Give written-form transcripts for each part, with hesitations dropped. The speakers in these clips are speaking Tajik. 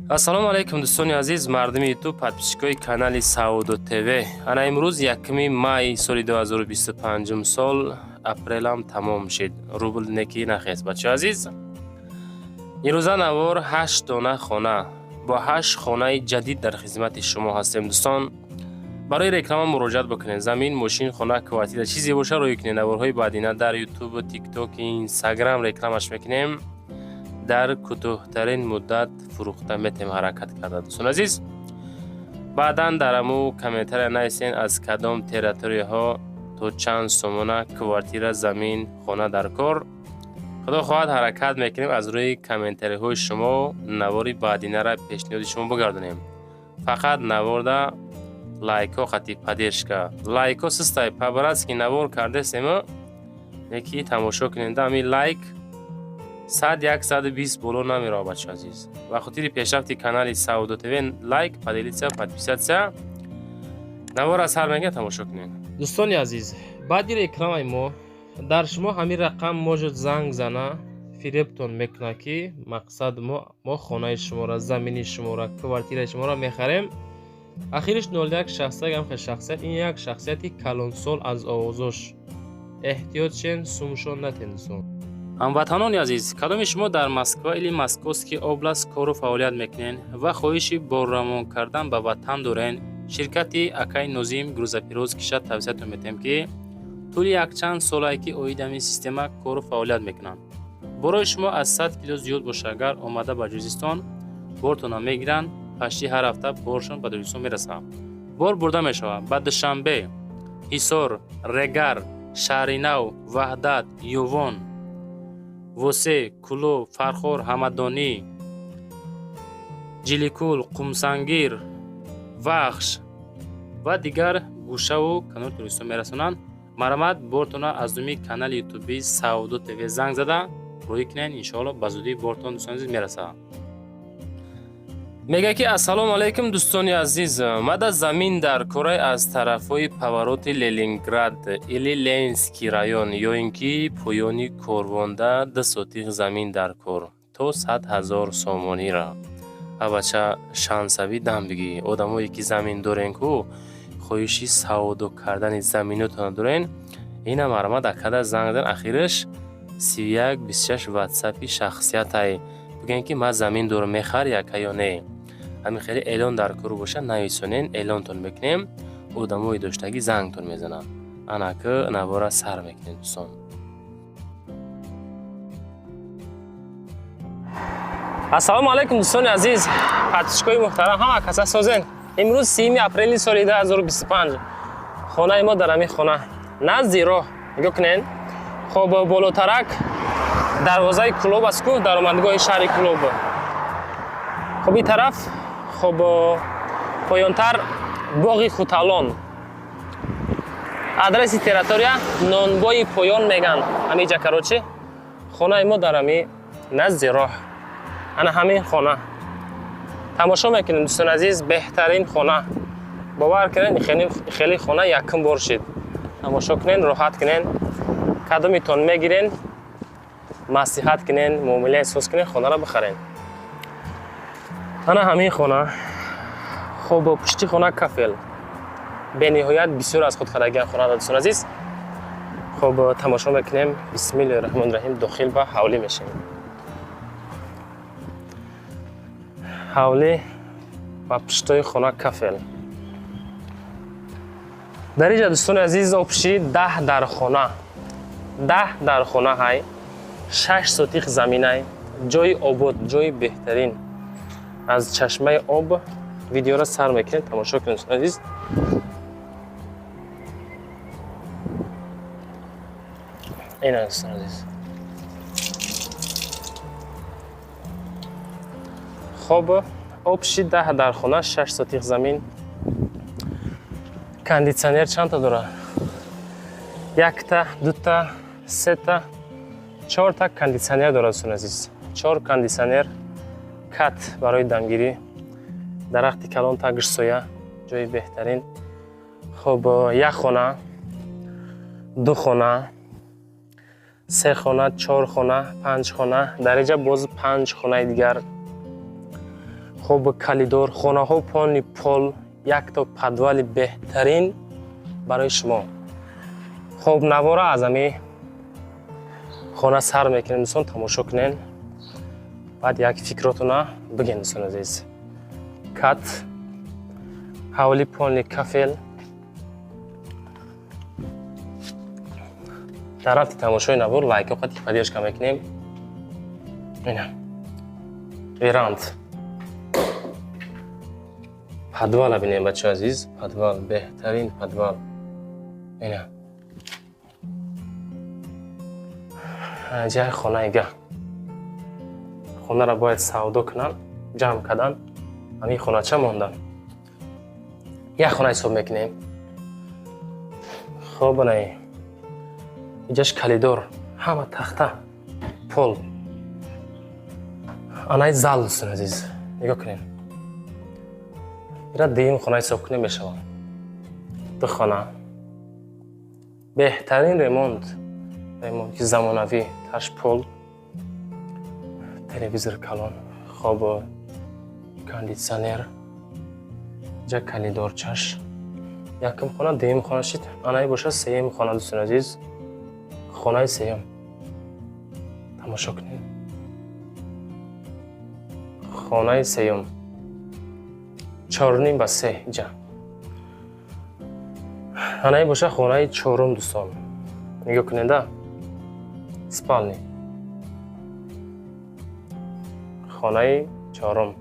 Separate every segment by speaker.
Speaker 1: ассалому алайкум дӯстони азиз, мардуми ютуб, подписчикои канали Саудо ТВ. Ана имрӯз 1 май соли 2025 сол апрелам тамом шид. Рубл неки нахест бачаҳои азиз. ирӯза навор 8 дона хона бо 8 хонаи ҷадид дар хизмати шумо ҳастем дӯстон. барои реклама муроҷиат бикунед. Замин, мошин, хона, квартира чизе боша роҳӣ кунед. Наворҳои баъдина дар ютуб, тикток, инстаграм рекламаш мекунем. дар кӯтоҳтарин муддат фурӯхта метем ҳаракат карда. дӯстон азиз, баъдан дар аму комментария нависен аз кадом территорияҳо то чанд сомона квартира, замин, хона дар кор. худо хоҳад ҳаракат мекунем аз рӯи комментариҳои шумо навори баъдинара пешниҳоди шумо бигардонем. фақат наворда лайко хати паддержка. Лайко систай пабаратски навор кардесему неки тамошо кунем. Дами лайк 100-120 боло намеро бачаҳои азиз. ва хотири пешрафти канали Саудо ТВ лайк, поделитсия, подписатсия. навора сар мега тамошо кунед. дӯстони азиз, баъди рекламаи мо дар шумо ҳамин рақам можед занг зана, фиребтон мекуна ки мақсад мо хонаи шуморо, замини шуморо, квартираи шуморо мехарем. ахириш 0161 ҳам шахсият, ин як шахсияти калонсол аз овозош. эҳтиёт шен, сумшон натен дӯстон. ҳамватанони азиз, кадоми шумо дар Москва или Московский област кору фаъолият мекунед ва хоҳиши боррамон кардан ба ватан дорен, ширкати Акай Нозим грузопирёз киша тавсиятон метем ки тӯли якчанд солае ки оидами система кору фаъолият мекунанд. борои шумо аз 100 кило зиёд боша, агар омада ба ҷузистон бортона мегиранд, пашти ҳар ҳафта боршон ба ҷузистон мерасад. бор бурда мешавад ба Душанбе, Ҳисор, Регар, Шаҳри Нав, Ваҳдат, Ювон, Восе, Куло, Фархор, Ҳамадонӣ, Ҷиликул, Қумсангир, Вахш ва дигар гӯшаву канори туристон мерасонанд. марамат бортона аз думи канали ютуби Саудо ТВ занг зада роҳӣ кунед. иншоалло ба зудӣ бортон дӯстони азиз мерасад. мега ки ассалому алайкум дӯстони азиз, мада замин дар кораи аз тарафҳои повороти Ленинград или Ленинский район ё ин ки поёни корвонда 2 сотих замин дар кор то 100 000 сомонира. абача шансави дам бигӣ одамое ки замин дорен ку хоҳиши савдо кардани заминотона дорен, ина марамат акада занг дан ахираш 31 26 ватсапи шахсиятай бигӯен ки ман замин дорам, мехар яка ё не. ҳамин хеле эълон дар кору боша нависонен, эълонтон мекунем, одамои доштагӣ зангтон мезананд. анаки навора сар мекунем дӯстон. ассалому алайкум дӯстони азиз, подписчикои муҳтарам, ҳама каса созен. имрӯз 3 апрели соли 2025 хонаи мо дар ҳамин хона назди роҳ нигоҳ кунед. хоб болотарак дарвозаи клуб аст ку даромадгоҳи шаҳри клуб. хоб ин тараф хоб поёнтар боғи хуталон. адреси территория нонбои поён меган. ҳамин ҷа карочи хонаи мо дар ҳамин назди роҳ. ана ҳамин хона тамошо мекунем дӯстони азиз, беҳтарин хона. бовар кунед хеле хона якум бор шид. тамошо кунед, роҳат кунед, кадомитон мегирен, маслиҳат кунед, муомилаи соз кунед, хонаро бихарен. ана ҳамин хона. хоб пушти хона кафел. бениҳоят бисёр аз худ харагиан хона дӯстон азиз. хоб тамошо мекунем. бисмиллаҳи роҳмони роҳим дохил ба ҳавлӣ мешавем. ҳавлӣ ва пуштои хона кафел. дар инҷа дӯстони азиз опши 10 дар хона. 10 дар хона ҳай 6 сотих заминай, ҷои обод, ҷои беҳтарин. аз чашмаи об видеоро сар мекунед, тамошо кунед дӯстони азиз. ин аст дӯстони азиз. хоб опши 10 дар хона 6 сотих замин. кондитсионер чандта дорад? 1та, 2та, 3та, 4та кондитсионер дорад дӯстони азиз. 4 кондитсионер, кат барои дамгирӣ, дарахти калон тагиш соя, ҷои беҳтарин. хоб 1 хона, 2 хона, 3 хона, 4 хона, 5 хона, дар инҷа боз 5 хонаи дигар. خب کلیدور خانه ها پانی پل یک تا پدوال بهترین برای شما. خب نوارا از امی خانه سر میکنین دوستان، تماشا کنین بعد یک فکراتونا بگین دوستان عزیز. کت حوالی پانی کفل در رفت تماشای نوار لایک وقتی پدیش کم میکنیم. اینا ویراند پدوال بینیم بچه عزیز، پدوال بهترین پدوال. اینا جای خانه ایگه خانه را باید سودا کنن، جمع کردن. همین خانه چه موندن؟ یک خانه حساب میکنیم. خب نه اینجاش کلیدور، همه تخته، پل، آنهای زل دوستان عزیز نگاه کنین. ایرا دیم خانه حساب کنیم بشوان. دو خانه بهترین ریموند که زمانوی، تاش پل، تلویزور کلان، خواب کاندیسیونر، جا کلیدور چش. یکم خانه دیم خانه شید. آنهای باشه سیم خانه دوستان عزیز. خانه سیم تماشا کنید. خانه سیم 4.5 به 3 اینجا. آنهای باشه خانه 4 دوستان. نگاه کنید سپالنی خانه 4.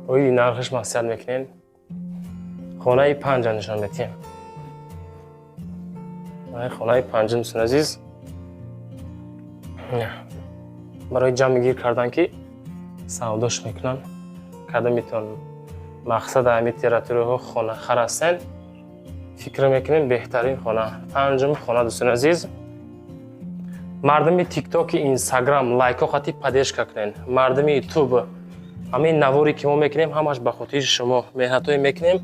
Speaker 1: اوی نرخش محصیل میکنین. خانه 5 نشان میتیم. خانه 5 دوستان عزیز برای جمع گیر کردن که سوداش میکنن. کده میتون مقصد همی تیراتوری ها خانه خرستن فکر میکنین بهترین خانه 5 خانه دوستان عزیز. مردمی تیک تاک اینستاگرام لایک ها خاطی پدیش کنین. مردمی یوتیوب همین نواری که ما میکنیم همش به خاطر شما مهنت های میکنیم،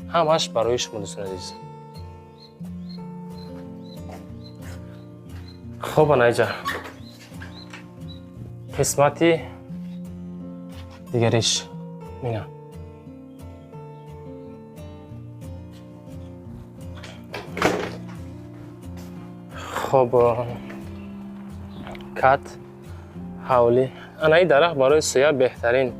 Speaker 1: همش برای شما دوستان عزیز. خب اینجا قسمتی دیگریش مینا. خب کت حولی انایی درخت برای سویا بهترین.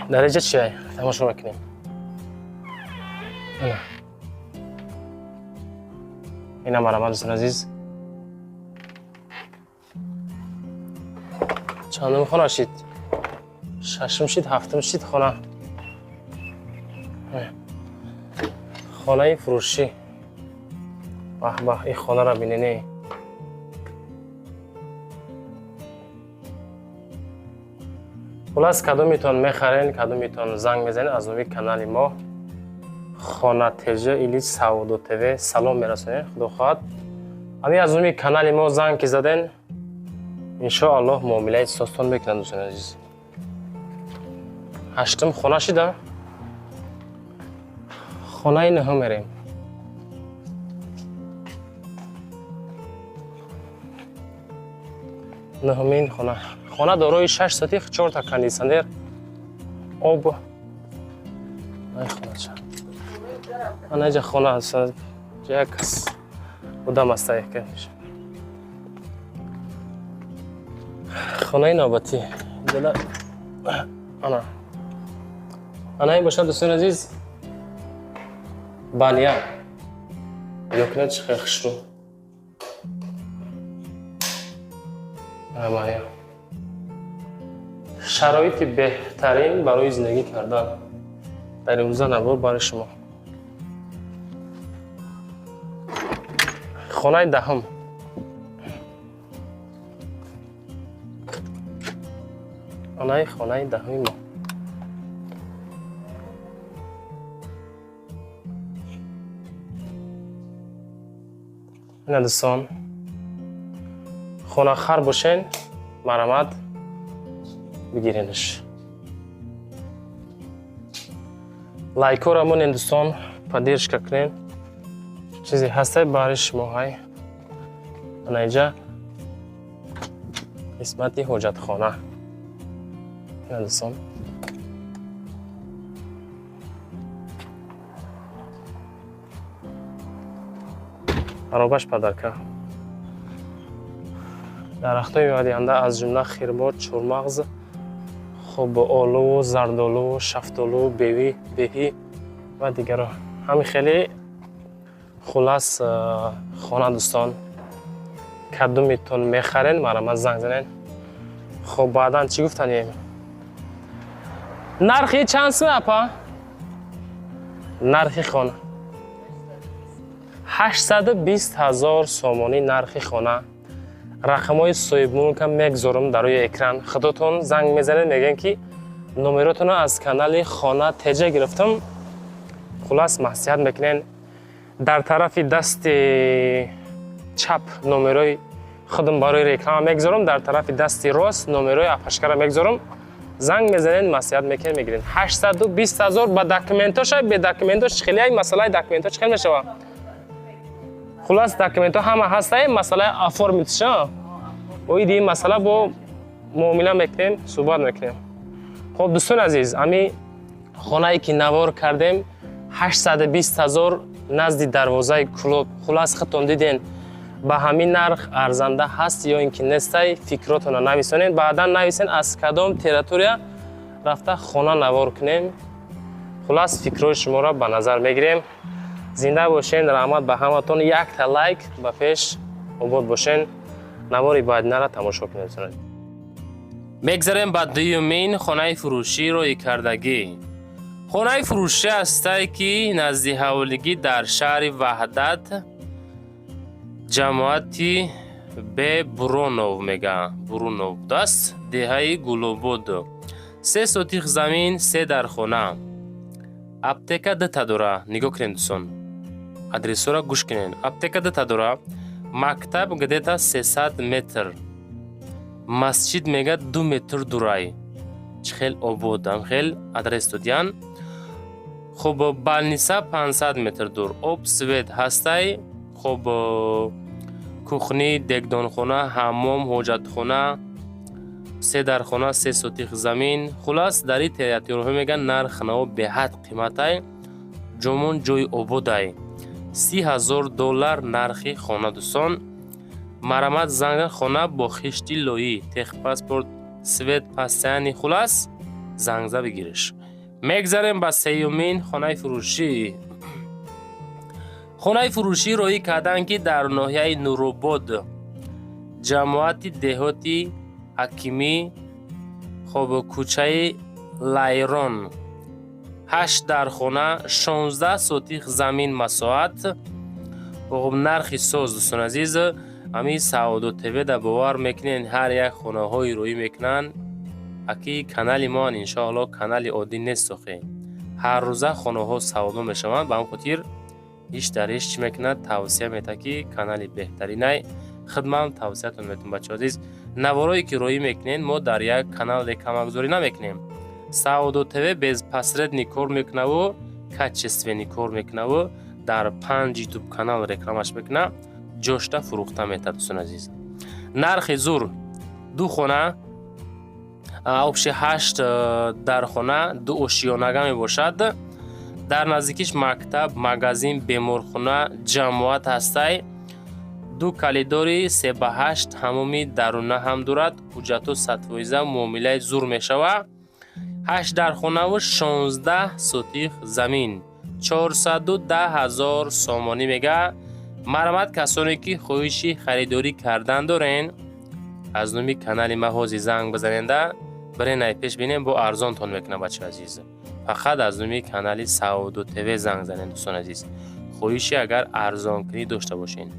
Speaker 1: درجه چیه؟ تماشا میکنیم. اینا مرمت دوستان عزیز. چندم خانه شید؟ 6 شید، 7 شید خانه. خانه فروشی. به به این خانه را بینینی. خلاص کدومیتون میخرین، کدومیتون زنگ میزنین از اون کانال ما خانه تجه ایلی سعودو تیوی سلام میرسونین. خدا خواهد همین از اون کانال ما زنگ که زدین انشاءالله معامله ساستان میکنن دوستان عزیز. 8 خانه شده. خانه 9 میریم. نهمین خانه. خانه دارای 6 ساعتی 4 تا کاندیسیونر آب. این خانه چه؟ من اینجا خانه هست. جای کس بودم است که میشه. خانه نوبتی. دل آنا این باشه دوستان عزیز. بانیا. یکنه چه خشرو. بانیا. شرایط بهترین برای زندگی کردن در این روزا نوار برای شما. خانه 10. خانه 10 ما. این دوستان خانه خر باشین مرمت بگیرینش. لایک ها را من دوستان پدیرش کنین. چیزی هسته برای شما های اینجا قسمتی حاجت خانه این دوستان خرابش پدرکه درخت های آینده از جمله خیربار، چورمغز، خب آلو، زردالو، شفتالو، بیهی و دیگر. همین خیلی خلاص خانه دوستان کدومتون میخرین مرا زنگ زنین. خب بعدا چی گفتنیم؟ نرخی چند سو اپا؟ نرخی خانه 820,000 سومانی نرخی خانه. رقمای صاحبمون که میگذارم در روی اکران. خودتون زنگ میزنید میگن که نمراتون رو از کانال خانه تجه گرفتم. خلاص محسیت میکنین. در طرف دست چپ نمرای خودم برای رکلام میگذارم، در طرف دست راست نمرای اپشکره میگذارم. زنگ میزنین محسیت میکنین میگیرین. 820,000 با داکیومنتاش به داکیومنتاش خیلی مسئله داکیومنتاش خیلی میشه. خلاص داکیومنت همه هسته مسئله افورمیتش و این مسئله با معامله میکنیم صحبت میکنیم. خب دوستان عزیز امی خانه ای که نوار کردیم 820,000 نزد دروازه کلوب. خلاص خودتون دیدین به همین نرخ ارزنده هست یا اینکه نیسته فکراتون رو نویسونین. بعدا نویسین از کدام تریتوریا رفته خانه نوار کنیم. خلاص فکرای شما را به نظر میگیریم. زنده باشین. رحمت به همتون. یک تا لایک به پیش آباد باشین. نواری بعدینه را تماشا کنید. میگذاریم به دومین خانه فروشی روی کردگی. خانه فروشی است که نزد حوالگی در شهر وحدت جماعتی به برونو میگه. برونو دست دهه گلوبود. 3 سوتیخ زمین 3 در خانه. аптека дата дора. нигоҳ кунед дӯстон, адресора гӯш кунед. аптека дата дора. мактаб где-то 300 метр. масҷид мега 2 метр дурай. чӣ хел ободам хел адрес додиян. хуб балниса 500 метр дур. об свет ҳастай. хуб кухни, дегдонхона, ҳаммом, ҳоҷатхона, 3 در خانه 3 سوتیخ زمین. خلاص در این تریتوریا میگن نرخ نو به حد قیمتای جمون جوی عبودای 30,000 دلار نرخی خانه دوستان. مرمت زنگ خانه با خشتی لویی تخ پاسپورت سویت پاسیانی. خلاص زنگزه بگیرش. میگذاریم با سیومین خانه فروشی. خانه فروشی روی کردن که در ناحیه نوروباد جماعت دهاتی حکیمی خب کوچه لایرون 8 در خانه 16 سوتیخ زمین مساحت. خب نرخ ساز دوستان عزیز امی سعودو تیوی در باور میکنین هر یک خانه های روی میکنن. اکی کانال ما انشاءالله کانال عادی نیست خیلی هر روزه خانه ها سعودو میشوند. به هم خاطر هیچ درش چی میکند توصیه میده که کانال بهترینه خدمت توصیهتون میتون بچه عزیز. نوارایی که روی میکنین ما در یک کانال کمکزوری نمیکنیم. سعودو تیوی без посредник کار میکنه و کچستوینی کار میکنه و در 5 یوتیوب کانال رکلامش میکنه. جوشته فروخته میتر دوستان عزیز. نرخ زور 2 خانه اوپش 8 در خانه 2 اشیانگه می باشد. در نزدیکیش مکتب، مغازین، بیمارخانه، جماعت هسته. 2 کلیداری 3 به 8 همومی درونه هم دارد. حجت سطویزه معامله زور می شود. 8 در خانه و 16 سوتیخ زمین 410,000 سومانی میگه. مرمت کسانی که خواهشی خریداری کردن دارین از نومی کانال محوزی زنگ بزننده برای نای پیش بینیم با ارزان تون میکنه بچه عزیز. فقط از نومی کانال سعودو تیوی زنگ زنین دوستان عزیز. خواهشی اگر ارزان کنی داشته باشین.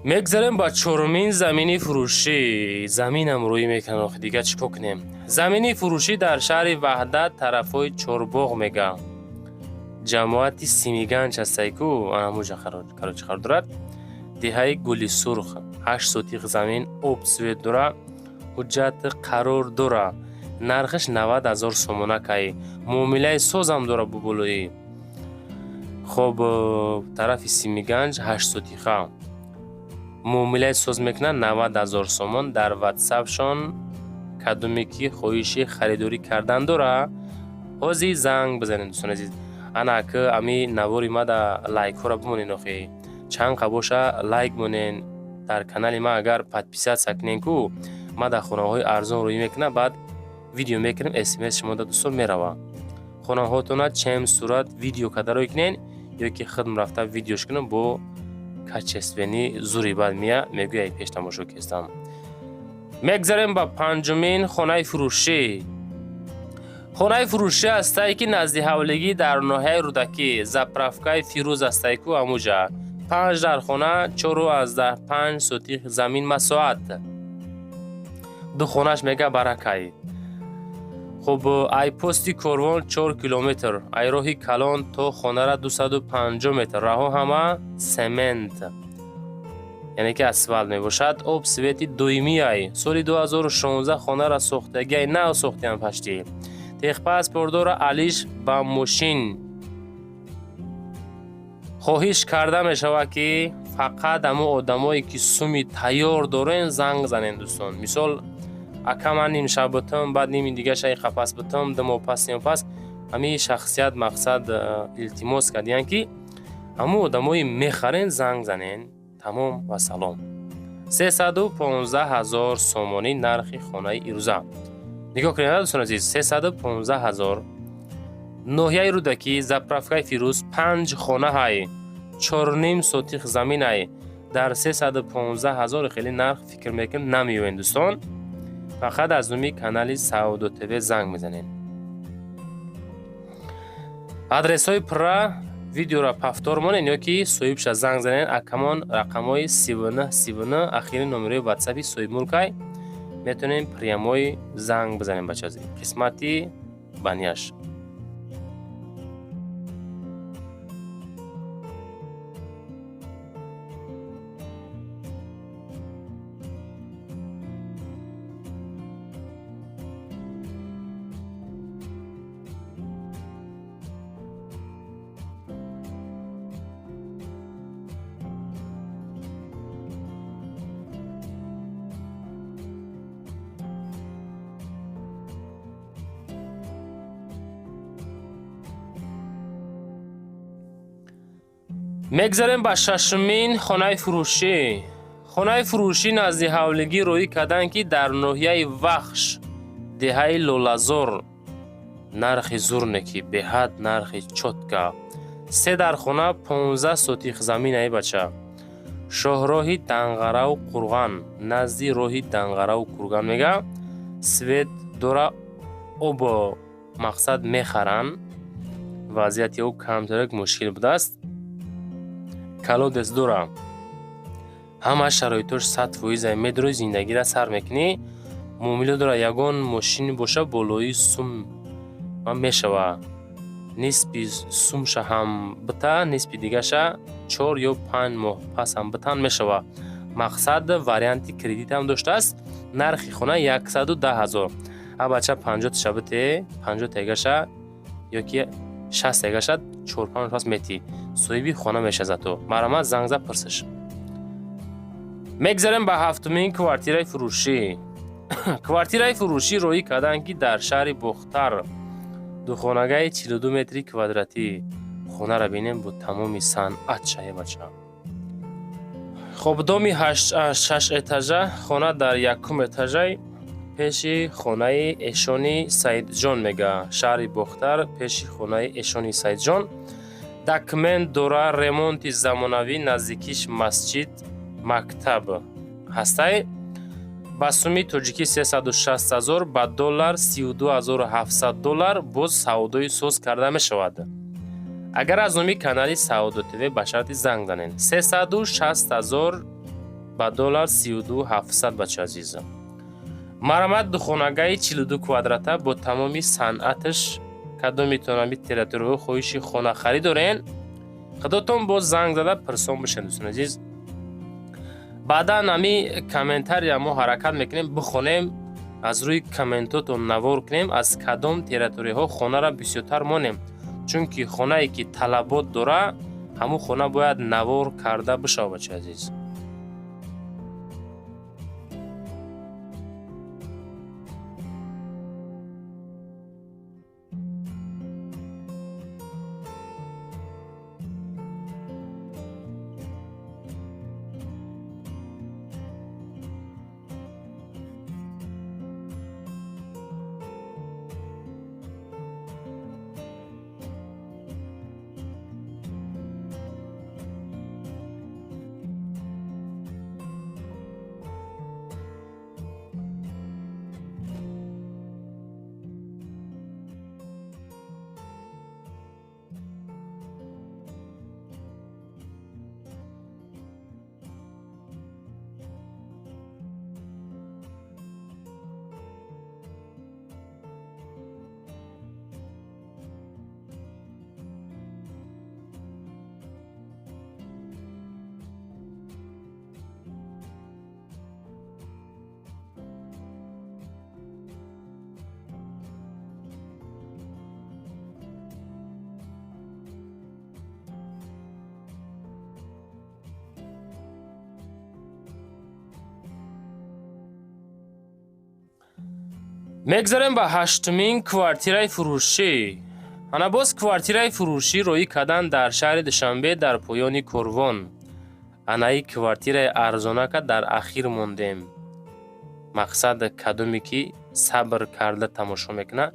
Speaker 1: میگذاریم با 4مین زمینی فروشی. زمینم روی میکنم دیگه چیکار کنیم. زمینی فروشی در شهر وحدت طرفای چورباغ میگه. جماعت سیمیگنج هسته که همونجا کراچی خرد دارد. دهه گلی سرخ 8 سوتیخ زمین اب سوید داره. حجت قرار داره. نرخش 90,000 سومونه که معامله ساز هم داره ببولوی. خب طرف سیمیگنج 8 سوتیخه معامله سوز میکنن 90,000 سومان در واتساپشان کدومی که خواهش خریداری کردن داره حاضی زنگ بزنین دوستان عزیز. انا که امی نواری ما دا لایک ها را بمونین اخی چند قبوشا لایک مونین در کانال ما اگر پادپیسات سکنین کو ما دا خونه های ارزان روی میکنه بعد ویدیو میکنیم اسمس شما دا دوستان میروه خونه هاتونا چند صورت ویدیو کده روی کنین یا که خودم رفته ویدیوش کنم با کچسبینی زوری بعد میگوی ای پیش تماشا کستم. میگذاریم با پنجمین خانه فروشی. خانه فروشی است که نزدی حولگی در ناحیه رودکی زپرافکای فیروز است که اموجا 5 در خانه 4 از ده 5 سوتیخ زمین مساحت دو خانهش میگه برکای. خب ای پستی کروان 4 کیلومتر ای راهی کلان تو خانه را 250 متر راه همه سمنت یعنی که اسفالت می باشد. آب سویتی دویمی ای سال 2016 خانه را ساختگی نه ساختی هم پشتی تیخ پس پردور علیش با ماشین خواهش کرده می شود که فقط همه آدمایی که سومی تیار دارن زنگ زنین دوستان. مثال اکا من نیم شب بتم بعد نیم دیگه شای خپس بتم دمو پس نیم پس همی شخصیت مقصد التماس کردین که همه آدمایی میخرین زنگ زنین. تمام و سلام. 315,000 سومانی نرخ خانه ایروزا. نگاه کنید دوستان عزیز 315,000 ناحیه رودکی زپرافکای فیروز 5 خانه های 4.5 سوتیخ زمین های در 315,000 خیلی نرخ فکر میکن نمیوین دوستان. فقط از نومی کانال سعودو تیوی زنگ میزنین. آدرس های پر ویدیو را پفتار مانین یا که سویبش زنگ زنین اکمان رقم های 3939 اخیر نمره واتساپی سویب مولکای میتونین پریموی زنگ بزنین بچه ازی قسمتی بانیاش. میگذاریم با ششمین خانه فروشی. خانه فروشی نزدی حولگی روی کردن که در ناحیه وخش دهه لولازور نرخ زورنکی به حد نرخ چوتکا 3 در خانه 15 سوتیخ زمین ای بچه شهراهی دنغره و قرغان نزدی راهی دنغره و قرغان میگه سوید دورا او مقصد میخرن وضعیت او کمترک مشکل بوده است. کلو دست دورا همه شرایطش سطح و ایزای مدروی زندگی را سر میکنی مومیلو دورا یگان ماشین باشه بلوی سوم من میشوه نسبی سومش هم بتا نسبی دیگه شه 4 یا 5 ماه پس هم بتان میشوه. مقصد واریانتی کردیت هم داشته است. نرخی خونه 110,000 بچه 50 شبته 50 تیگه شه یا که 60 تیگه شه 4-5 پس میتی سویبی خونه میشه زتو مرامت زنگ زد پرسش. میگذاریم به هفتمین کوارتیرای فروشی. کوارتیرای فروشی روی کردن که در شهر بختر دو خانگاه 42 متری کوادراتی خونه را بینیم با تمامی صنعت شه بچه. خب دومی 6 اتاجه خانه در یکم اتاجه پیش خانه اشونی سید جان میگه شهر بختر پیش خانه اشونی سید جان دکمن دوره ریمونت زمانوی نزدیکیش مسجد مکتب هسته با سومی توجیکی 360,000 با دلار 32,700 دلار باز سعودوی سوز کرده می شود. اگر از نومی کانالی سعودو تیوی به شرط زنگ زنین 360,000 با دلار 32,700 بچه عزیزم. مرامت دو خانگاه 42 کوادراته با تمامی صنعتش کدوم میتونم تریتوری خویشی خونه خرید دارین خداتون باز زنگ زده پرسان بشین دوستان عزیز. بعدا نمی کامنتاری ما حرکت میکنیم بخونیم از روی کامنتاتون نوار کنیم از کدام تریتوری ها خونه را بسیارتر مانیم چون که خونه ای که طلبات داره ҳамун хона бояд навор карда бишав бачаи азиз. мегзарем ба ҳаштумин квартираи фурӯшӣ. ана боз квартираи фурӯшӣ роҳӣ кардан дар шаҳри Душанбе дар поёни корвон. анаи квартираи арзонака дар ахир мондем. мақсад кадоме ки сабр карда тамошо мекунад.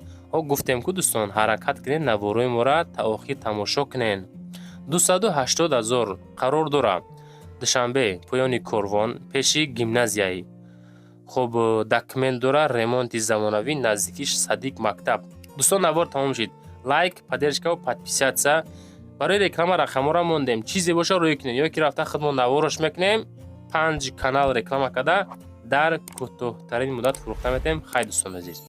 Speaker 1: гуфтем ку дӯстон ҳаракат кунед, наворои мора та охир тамошо кунед. 280 000 қарор дорад. Душанбе поёни корвон пеши гимназияи. хуб документ дора, ремонти замонавӣ, наздикиш садиқ мактаб. дӯстон навор тамом шид. лайк, поддержка ва подписатсия. барои реклама рақамора мондем. чизе боша рӯй кунед. ё ки рафта худмон навораш мекунем, 5 канал реклама карда дар кӯтоҳтарин муддат фурӯхта метем. хай дӯстон азиз.